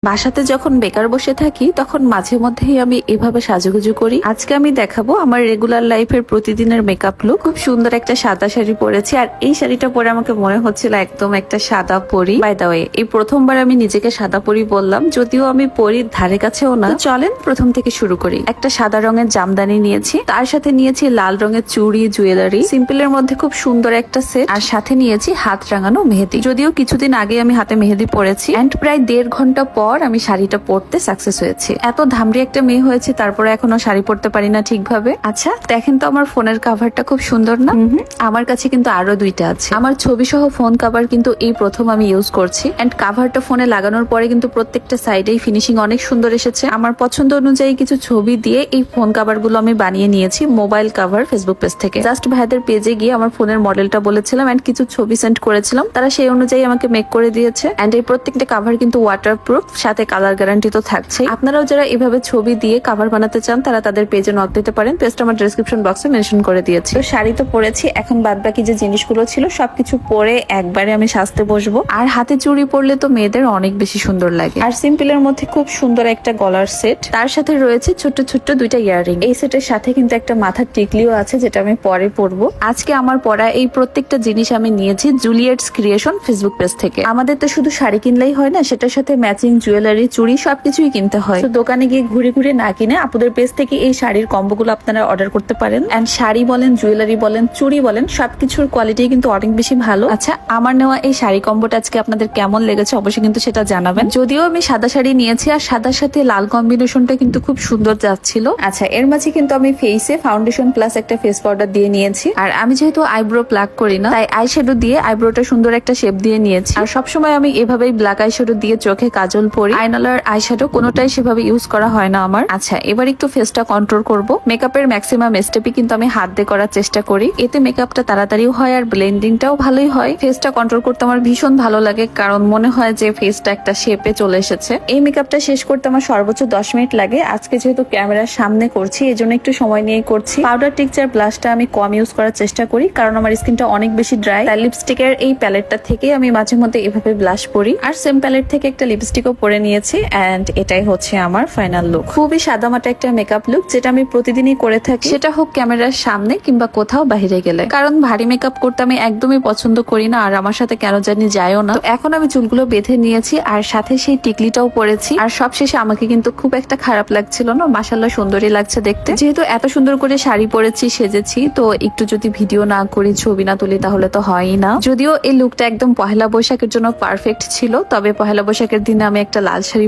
বাসাতে যখন বেকার বসে থাকি তখন মাঝে মধ্যেই আমি এভাবে সাজুগুজু করি। আজকে আমি দেখাবো আমার রেগুলার লাইফের প্রতিদিনের মেকআপ লুক। খুব সুন্দর একটা সাদা শাড়ি পরেছি, আর এই শাড়িটা পরে আমাকে মনে হচ্ছিল একদম একটা সাদা পরি। বাই দা ওয়ে, এই প্রথমবার আমি নিজেকে সাদা পরি বললাম, যদিও আমি পরির ধারে কাছেও না। তো চলেন প্রথম থেকে শুরু করি। একটা সাদা রঙের জামদানি নিয়েছি, তার সাথে নিয়েছি লাল রঙের চুড়ি, জুয়েলারি, সিম্পলের মধ্যে খুব সুন্দর একটা সেট, আর সাথে নিয়েছি হাত রাঙানো মেহেদি। যদিও কিছুদিন আগে আমি হাতে মেহেদি পরেছি, এন্ড প্রায় 1.5 ঘন্টা পর আমি শাড়িটা পরতে সাকসেস হয়েছি। এত ধামড়ি একটা মেয়ে হয়েছে, তারপরে এখনো শাড়ি পরতে পারি না ঠিকভাবে। আচ্ছা দেখেন তো আমার ফোনের কাভারটা খুব সুন্দর না? আমার কাছে কিন্তু আরো 2টা আছে। আমার ছবি সহ ফোন কাভার কিন্তু এই প্রথম আমি ইউজ করছি, এন্ড কাভারটা ফোনে লাগানোর পরে কিন্তু প্রত্যেকটা সাইডেই ফিনিশিং অনেক সুন্দর এসেছে। আমার পছন্দ অনুযায়ী কিছু ছবি দিয়ে এই ফোন কাভার গুলো আমি বানিয়ে নিয়েছি মোবাইল কাভার ফেসবুক পেজ থেকে। জাস্ট ভাইদের পেজে গিয়ে আমার ফোনের মডেলটা বলেছিলাম এন্ড কিছু ছবি সেন্ড করেছিলাম, তারা সেই অনুযায়ী আমাকে মেক করে দিয়েছে। এন্ড এই প্রত্যেকটা কাভার কিন্তু ওয়াটারপ্রুফ, সাথে কালার গ্যারান্টি তো থাকছে। আপনারাও যারা এভাবে ছবি দিয়ে কাভার বানাতে চান তারা তাদের পেজে নক দিতে পারেন। পেজটা আমার ডেসক্রিপশন বক্সে মেনশন করে দিয়েছি। তো শাড়ি তো পরেছি, এখন বাদ বাকি যে জিনিসগুলো ছিল সবকিছু পরে একবারে আমি সাজতে বসবো। আর হাতে চুড়ি পরলে তো মেয়েদের অনেক বেশি সুন্দর লাগে। আর সিম্পলের মধ্যে খুব সুন্দর একটা গলার সেট, তার সাথে রয়েছে ছোট্ট ছোট্ট 2টা ইয়াররিং। এই সেটের সাথে কিন্তু একটা মাথার টিকলিও আছে, যেটা আমি পরে পরবো। আজকে আমার পরা এই প্রত্যেকটা জিনিস আমি নিয়েছি জুলিয়েটস ক্রিয়েশন ফেসবুক পেজ থেকে। আমাদের তো শুধু শাড়ি কিনলেই হয় না, সেটার সাথে ম্যাচিং জুয়েলারি, চুড়ি সবকিছুই কিনতে হয়। তো দোকানে গিয়ে ঘুরে ঘুরে না কিনে আপুদের পেজ থেকে এই শাড়ির কম্বোগুলো আপনারা অর্ডার করতে পারেন। এন্ড শাড়ি বলেন, জুয়েলারি বলেন, চুড়ি বলেন, সবকিছুর কোয়ালিটি কিন্তু অনেক বেশি ভালো। আচ্ছা আমার নেওয়া এই শাড়ি কম্বোটা আজকে আপনাদের কেমন লেগেছে অবশ্যই কিন্তু সেটা জানাবেন। যদিও আমি সাদা শাড়ি নিয়েছি, আর সাদার সাথে লাল কম্বিনেশনটা কিন্তু খুব সুন্দর যাচ্ছিল। আচ্ছা এর মাঝে কিন্তু আমি ফেসে ফাউন্ডেশন প্লাস একটা ফেস পাউডার দিয়ে নিয়েছি। আর আমি যেহেতু আইব্রো প্লাক করি না, তাই আই শ্যাডো দিয়ে আইব্রোটা সুন্দর একটা শেপ দিয়ে নিয়েছি। আর সবসময় আমি এভাবেই ব্ল্যাক আই শ্যাডো দিয়ে চোখে কাজল পরি। আইনালার আই শ্যাডো কোনোটাই সেভাবে ইউজ করা হয় না আমার। আচ্ছা এবার একটু ফেসটা কন্ট্রোল করব। মেকআপের ম্যাক্সিমাম স্টেপই কিন্তু আমি হাত দিয়ে করার চেষ্টা করি, এতে মেকআপটা তাড়াতাড়িও হয় আর ব্লেন্ডিংটাও ভালোই হয়। ফেসটা কন্ট্রোল করতে আমার ভীষণ ভালো লাগে, কারণ মনে হয় যে ফেসটা একটা শেপে চলে এসেছে। এই মেকআপটা শেষ করতে আমার সর্বোচ্চ 10 মিনিট লাগে। আজকে যেহেতু ক্যামেরার সামনে করছি, এই জন্য একটু সময় নিয়ে করছি। পাউডার টেক্সচার ব্লাশটা আমি কম ইউজ করার চেষ্টা করি, কারণ আমার স্কিনটা অনেক বেশি ড্রাই। তাই লিপস্টিকের এই প্যালেটটা থেকে আমি মাঝে মধ্যে এভাবে ব্লাশ পরি। আর সেম প্যালেট থেকে একটা লিপস্টিকও পরে নিয়েছি, এন্ড এটাই হচ্ছে আমার ফাইনাল লুক। খুবই সাদামাটা একটা মেকআপ লুক, যেটা আমি প্রতিদিনই করে থাকি, সেটা হোক ক্যামেরার সামনে কিংবা কোথাও বাইরে গেলে। কারণ ভারী মেকআপ করতে আমি একদমই পছন্দ করি না, আর আমার সাথে কেন জানি যায়ও না। তো এখন আমি চুলগুলো বেঁধে নিয়েছি, আর সাথে সেই টিকলিটাও পরেছি। আর সবশেষে আমাকে কিন্তু খুব একটা খারাপ লাগছিল না, মাশাআল্লাহ সুন্দরই লাগছে দেখতে। যেহেতু এত সুন্দর করে শাড়ি পরেছি, সেজেছি, তো একটু যদি ভিডিও না করি, ছবি না তুলি, তাহলে তো হয়ই না। যদিও এই লুকটা একদম পহেলা বৈশাখের জন্য পারফেক্ট ছিল, তবে পহেলা বৈশাখের দিনে আমি একটা লাল শাড়ি